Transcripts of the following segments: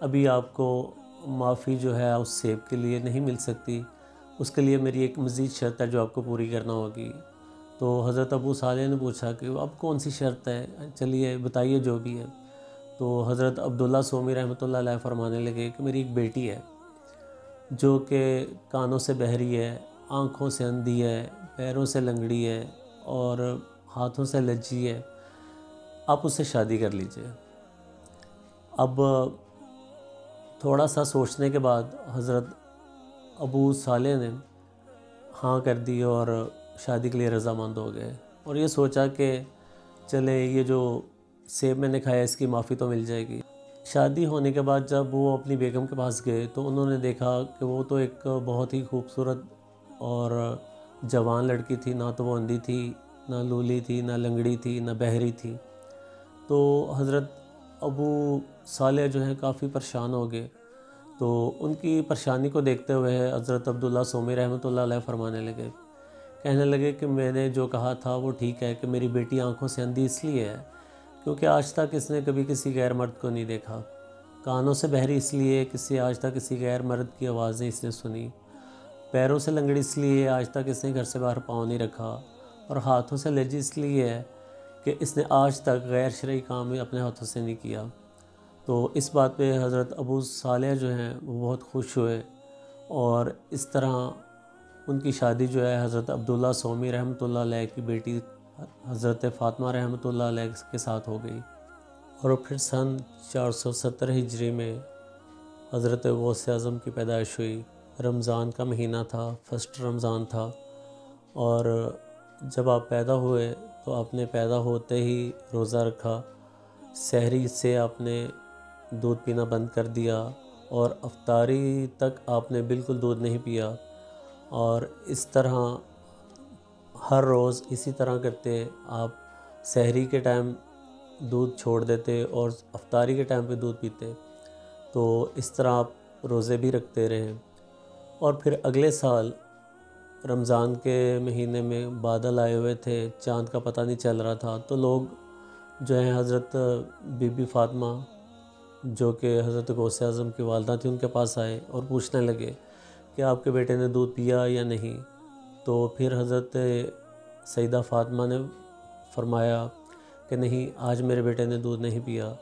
ابھی آپ کو معافی جو ہے اس سیب کے لیے نہیں مل سکتی، اس کے لیے میری ایک مزید شرط ہے جو آپ کو پوری کرنا ہوگی۔ تو حضرت ابو صالح نے پوچھا کہ اب کون سی شرط ہے، چلیے بتائیے جو بھی ہے۔ تو حضرت عبداللہ سومی رحمۃ اللہ علیہ فرمانے لگے کہ میری ایک بیٹی ہے جو کہ کانوں سے بہری ہے، آنکھوں سے اندھی ہے، پیروں سے لنگڑی ہے اور ہاتھوں سے لجی ہے، آپ اس سے شادی کر لیجئے۔ اب تھوڑا سا سوچنے کے بعد حضرت ابو صالح نے ہاں کر دی اور شادی کے لیے رضامند ہو گئے، اور یہ سوچا کہ چلے یہ جو سیب میں نے کھایا اس کی معافی تو مل جائے گی۔ شادی ہونے کے بعد جب وہ اپنی بیگم کے پاس گئے تو انہوں نے دیکھا کہ وہ تو ایک بہت ہی خوبصورت اور جوان لڑکی تھی، نہ تو وہ اندھی تھی، نہ لولی تھی، نہ لنگڑی تھی، نہ بہری تھی۔ تو حضرت ابو صالح جو ہیں کافی پریشان ہو گئے۔ تو ان کی پریشانی کو دیکھتے ہوئے حضرت عبداللہ سومی رحمۃ اللہ علیہ فرمانے لگے، کہنے لگے کہ میں نے جو کہا تھا وہ ٹھیک ہے کہ میری بیٹی آنکھوں سے اندھی اس لیے ہے کیونکہ آج تک اس نے کبھی کسی غیر مرد کو نہیں دیکھا، کانوں سے بہری اس لیے آج تک کسی غیر مرد کی آوازیں اس نے سنی، پیروں سے لنگڑی اس لیے آج تک اس نے گھر سے باہر پاؤں نہیں رکھا، اور ہاتھوں سے لجی اس لیے ہے کہ اس نے آج تک غیر شرعی کام اپنے ہاتھوں سے نہیں کیا۔ تو اس بات پہ حضرت ابو صالح جو ہیں وہ بہت خوش ہوئے، اور اس طرح ان کی شادی جو ہے حضرت عبداللہ سومی رحمۃ اللہ علیہ کی بیٹی حضرت فاطمہ رحمۃ اللہ علیہ کے ساتھ ہو گئی۔ اور پھر سن 470 ہجری میں حضرت غوث اعظم کی پیدائش ہوئی۔ رمضان کا مہینہ تھا، فرسٹ رمضان تھا، اور جب آپ پیدا ہوئے تو آپ نے پیدا ہوتے ہی روزہ رکھا، سحری سے آپ نے دودھ پینا بند کر دیا، اور افطاری تک آپ نے بالکل دودھ نہیں پیا، اور اس طرح ہر روز اسی طرح کرتے آپ سحری کے ٹائم دودھ چھوڑ دیتے اور افطاری کے ٹائم پہ دودھ پیتے، تو اس طرح آپ روزے بھی رکھتے رہے۔ اور پھر اگلے سال رمضان کے مہینے میں بادل آئے ہوئے تھے، چاند کا پتہ نہیں چل رہا تھا، تو لوگ جو ہیں حضرت بی بی فاطمہ جو کہ حضرت غوث اعظم کی والدہ تھی ان کے پاس آئے اور پوچھنے لگے کہ آپ کے بیٹے نے دودھ پیا یا نہیں۔ تو پھر حضرت سیدہ فاطمہ نے فرمایا کہ نہیں، آج میرے بیٹے نے دودھ نہیں پیا۔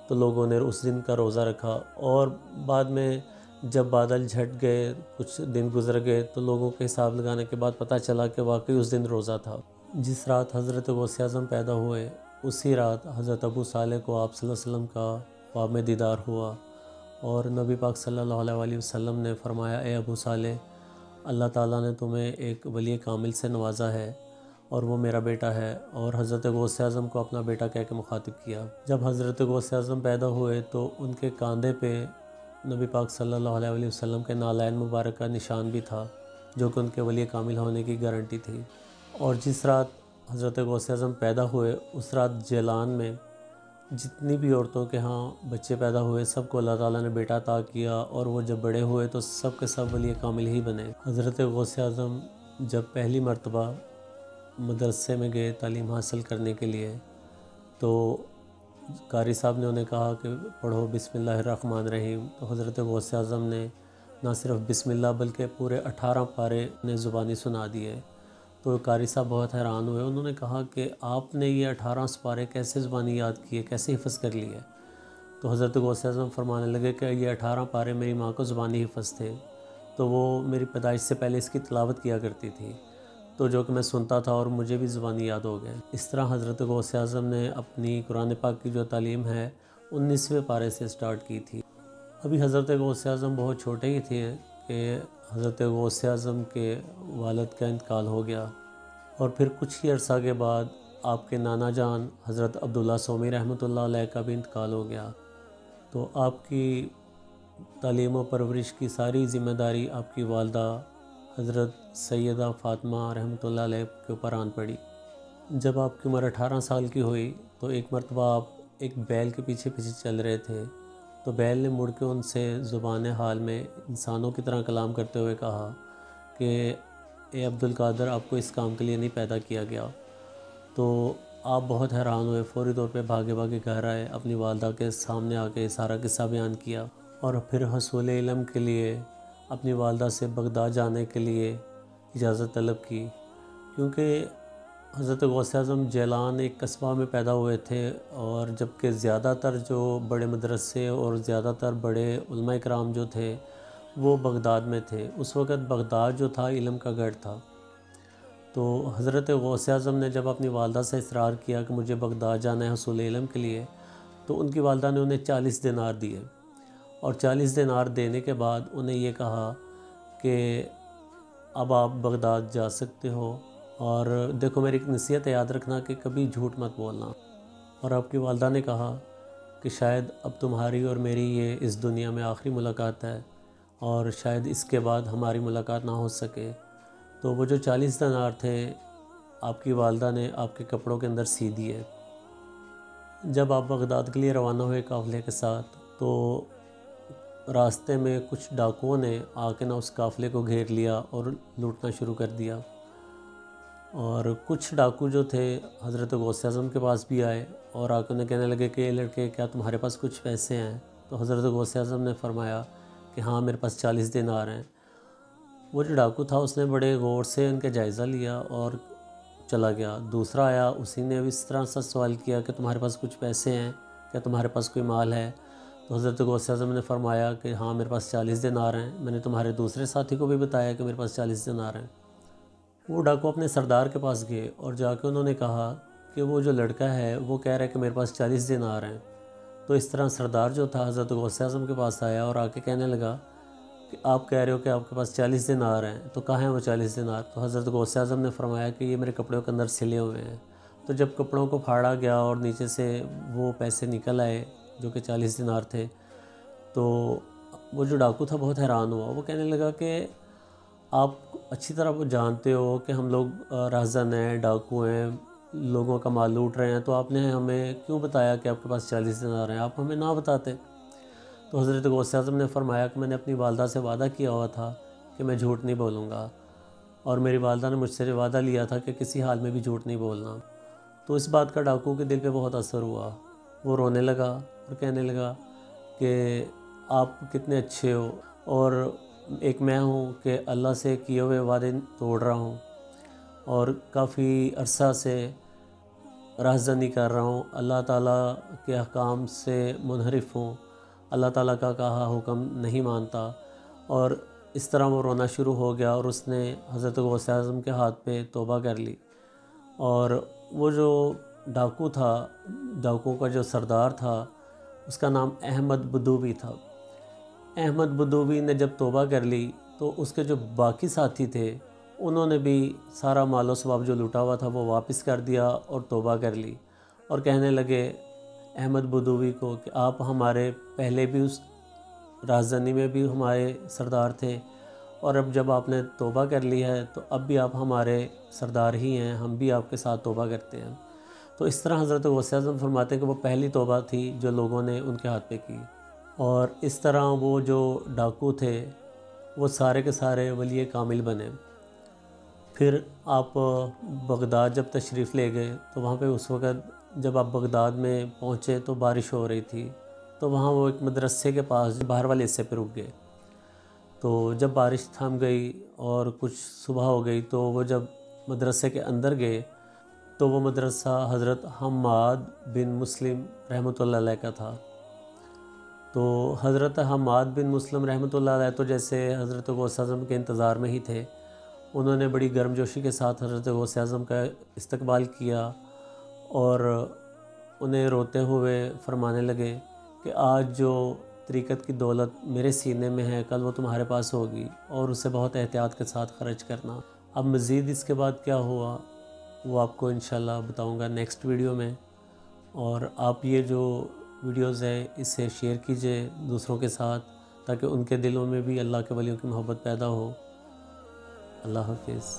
تو لوگوں نے اس دن کا روزہ رکھا، اور بعد میں جب بادل جھٹ گئے، کچھ دن گزر گئے، تو لوگوں کے حساب لگانے کے بعد پتہ چلا کہ واقعی اس دن روزہ تھا۔ جس رات حضرت غوث اعظم پیدا ہوئے اسی رات حضرت ابو صالح کو آپ صلی اللہ علیہ وسلم کا خواب میں دیدار ہوا، اور نبی پاک صلی اللہ علیہ وسلم نے فرمایا، اے ابو صالح، اللہ تعالیٰ نے تمہیں ایک ولی کامل سے نوازا ہے اور وہ میرا بیٹا ہے، اور حضرت غوث اعظم کو اپنا بیٹا کہہ کے مخاطب کیا۔ جب حضرت غوث اعظم پیدا ہوئے تو ان کے کاندھے پہ نبی پاک صلی اللہ علیہ وسلم کے نالین مبارک کا نشان بھی تھا، جو کہ ان کے ولی کامل ہونے کی گارنٹی تھی۔ اور جس رات حضرت غوث اعظم پیدا ہوئے اس رات جیلان میں جتنی بھی عورتوں کے ہاں بچے پیدا ہوئے سب کو اللہ تعالیٰ نے بیٹا عطا کیا، اور وہ جب بڑے ہوئے تو سب کے سب ولی کامل ہی بنے۔ حضرت غوث اعظم جب پہلی مرتبہ مدرسے میں گئے تعلیم حاصل کرنے کے لیے، تو قاری صاحب نے انہیں کہا کہ پڑھو بسم اللہ الرحمن الرحیم، تو حضرت غوث اعظم نے نہ صرف بسم اللہ بلکہ پورے 18 پارے نے زبانی سنا دیے۔ تو قاری صاحب بہت حیران ہوئے، انہوں نے کہا کہ آپ نے یہ 18 سپارے کیسے زبانی یاد کیے، کیسے حفظ کر لیے؟ تو حضرت غوث اعظم فرمانے لگے کہ یہ 18 پارے میری ماں کو زبانی حفظ تھے، تو وہ میری پیدائش سے پہلے اس کی تلاوت کیا کرتی تھی، تو جو کہ میں سنتا تھا اور مجھے بھی زبانی یاد ہو گئے۔ اس طرح حضرت غوث اعظم نے اپنی قرآن پاک کی جو تعلیم ہے 19ویں پارے سے سٹارٹ کی تھی۔ ابھی حضرت غوث اعظم بہت چھوٹے ہی تھے کہ حضرت غوث اعظم کے والد کا انتقال ہو گیا، اور پھر کچھ ہی عرصہ کے بعد آپ کے نانا جان حضرت عبداللہ سومی رحمۃ اللہ علیہ کا بھی انتقال ہو گیا۔ تو آپ کی تعلیم و پرورش کی ساری ذمہ داری آپ کی والدہ حضرت سیدہ فاطمہ رحمۃ اللہ علیہ کے اوپر آن پڑی۔ جب آپ کی عمر 18 سال کی ہوئی تو ایک مرتبہ آپ ایک بیل کے پیچھے پیچھے چل رہے تھے، تو بیل نے مڑ کے ان سے زبان حال میں انسانوں کی طرح کلام کرتے ہوئے کہا کہ اے عبد القادر، آپ کو اس کام کے لیے نہیں پیدا کیا گیا۔ تو آپ بہت حیران ہوئے، فوری طور پہ بھاگے بھاگے گھر آئے، اپنی والدہ کے سامنے آ کے سارا قصہ بیان کیا، اور پھر حصول علم کے لیے اپنی والدہ سے بغداد جانے کے لیے اجازت طلب کی، کیونکہ حضرت غوث اعظم جیلان ایک قصبہ میں پیدا ہوئے تھے، اور جبکہ زیادہ تر جو بڑے مدرسے اور زیادہ تر بڑے علماء کرام جو تھے وہ بغداد میں تھے۔ اس وقت بغداد جو تھا علم کا گڑھ تھا۔ تو حضرت غوث اعظم نے جب اپنی والدہ سے اصرار کیا کہ مجھے بغداد جانا ہے حصول علم کے لیے، تو ان کی والدہ نے انہیں 40 دینار دیے، اور 40 دینار دینے کے بعد انہیں یہ کہا کہ اب آپ بغداد جا سکتے ہو، اور دیکھو میری ایک نصیحت یاد رکھنا کہ کبھی جھوٹ مت بولنا۔ اور آپ کی والدہ نے کہا کہ شاید اب تمہاری اور میری یہ اس دنیا میں آخری ملاقات ہے، اور شاید اس کے بعد ہماری ملاقات نہ ہو سکے۔ تو وہ جو 40 دینار تھے آپ کی والدہ نے آپ کے کپڑوں کے اندر سی دیے۔ جب آپ بغداد کے لیے روانہ ہوئے قافلے کے ساتھ، تو راستے میں کچھ ڈاکوؤں نے آ کے اس قافلے کو گھیر لیا اور لوٹنا شروع کر دیا، اور کچھ ڈاکو جو تھے حضرت غوث اعظم کے پاس بھی آئے اور آ کے انہیں کہنے لگے کہ یہ لڑکے کیا تمہارے پاس کچھ پیسے ہیں؟ تو حضرت غوث اعظم نے فرمایا کہ ہاں میرے پاس 40 دینار ہیں۔ وہ جو ڈاکو تھا اس نے بڑے غور سے ان کا جائزہ لیا اور چلا گیا۔ دوسرا آیا، اسی نے بھی اس طرح سے سوال کیا کہ تمہارے پاس کچھ پیسے ہیں؟ کیا تمہارے پاس کوئی مال ہے؟ تو حضرت غوث اعظم نے فرمایا کہ ہاں میرے پاس 40 دینار ہیں، میں نے تمہارے دوسرے ساتھی کو بھی بتایا کہ میرے پاس 40 دینار ہیں۔ وہ ڈاکو اپنے سردار کے پاس گئے اور جا کے انہوں نے کہا کہ وہ جو لڑکا ہے وہ کہہ رہا ہے کہ میرے پاس 40 دینار ہیں۔ تو اس طرح سردار جو تھا حضرت غوث اعظم کے پاس آیا اور آ کے کہنے لگا کہ آپ کہہ رہے ہو کہ آپ کے پاس 40 دینار ہیں، تو کہاں ہیں وہ 40 دینار؟ تو حضرت غوث اعظم نے فرمایا کہ یہ میرے کپڑوں کے اندر سلے ہوئے ہیں۔ تو جب کپڑوں کو پھاڑا گیا اور نیچے سے وہ پیسے نکل آئے جو کہ 40 دینار تھے، تو وہ جو ڈاکو تھا بہت حیران ہوا۔ وہ کہنے لگا کہ آپ اچھی طرح وہ جانتے ہو کہ ہم لوگ رہزن ہیں، ڈاکو ہیں، لوگوں کا مال لوٹ رہے ہیں، تو آپ نے ہمیں کیوں بتایا کہ آپ کے پاس 40 دینار ہیں؟ آپ ہمیں نہ بتاتے۔ تو حضرت غوث اعظم نے فرمایا کہ میں نے اپنی والدہ سے وعدہ کیا ہوا تھا کہ میں جھوٹ نہیں بولوں گا، اور میری والدہ نے مجھ سے وعدہ لیا تھا کہ کسی حال میں بھی جھوٹ نہیں بولنا۔ تو اس بات کا ڈاکو کے دل پہ بہت اثر ہوا۔ وہ رونے لگا اور کہنے لگا کہ آپ کتنے اچھے ہو، اور ایک میں ہوں کہ اللہ سے کیے ہوئے وعدے توڑ رہا ہوں، اور کافی عرصہ سے رہزنی کر رہا ہوں، اللہ تعالیٰ کے احکام سے منحرف ہوں، اللہ تعالیٰ کا کہا حکم نہیں مانتا۔ اور اس طرح وہ رونا شروع ہو گیا، اور اس نے حضرت غوث اعظم کے ہاتھ پہ توبہ کر لی۔ اور وہ جو ڈاکو تھا، ڈاکوؤں کا جو سردار تھا، اس کا نام احمد بدوی تھا۔ احمد بدوی نے جب توبہ کر لی تو اس کے جو باقی ساتھی تھے انہوں نے بھی سارا مال و ثواب جو لوٹا ہوا تھا وہ واپس کر دیا اور توبہ کر لی، اور کہنے لگے احمد بدوی کو کہ آپ ہمارے پہلے بھی اس رازدانی میں بھی ہمارے سردار تھے، اور اب جب آپ نے توبہ کر لی ہے تو اب بھی آپ ہمارے سردار ہی ہیں، ہم بھی آپ کے ساتھ توبہ کرتے ہیں۔ تو اس طرح حضرت غوث اعظم فرماتے ہیں کہ وہ پہلی توبہ تھی جو لوگوں نے ان کے ہاتھ پہ کی، اور اس طرح وہ جو ڈاکو تھے وہ سارے کے سارے ولی کامل بنے۔ پھر آپ بغداد جب تشریف لے گئے تو وہاں پہ اس وقت جب آپ بغداد میں پہنچے تو بارش ہو رہی تھی، تو وہاں وہ ایک مدرسے کے پاس باہر والے حصے پہ رک گئے۔ تو جب بارش تھم گئی اور کچھ صبح ہو گئی تو وہ جب مدرسے کے اندر گئے تو وہ مدرسہ حضرت حماد بن مسلم رحمۃ اللہ علیہ کا تھا۔ تو حضرت حماد بن مسلم رحمۃ اللہ علیہ تو جیسے حضرت غوث اعظم کے انتظار میں ہی تھے، انہوں نے بڑی گرم جوشی کے ساتھ حضرت غوث اعظم کا استقبال کیا، اور انہیں روتے ہوئے فرمانے لگے کہ آج جو طریقت کی دولت میرے سینے میں ہے کل وہ تمہارے پاس ہوگی، اور اسے بہت احتیاط کے ساتھ خرچ کرنا۔ اب مزید اس کے بعد کیا ہوا وہ آپ کو انشاءاللہ بتاؤں گا نیکسٹ ویڈیو میں، اور آپ یہ جو ویڈیوز ہے اسے شیئر کیجئے دوسروں کے ساتھ تاکہ ان کے دلوں میں بھی اللہ کے ولیوں کی محبت پیدا ہو۔ اللہ حافظ۔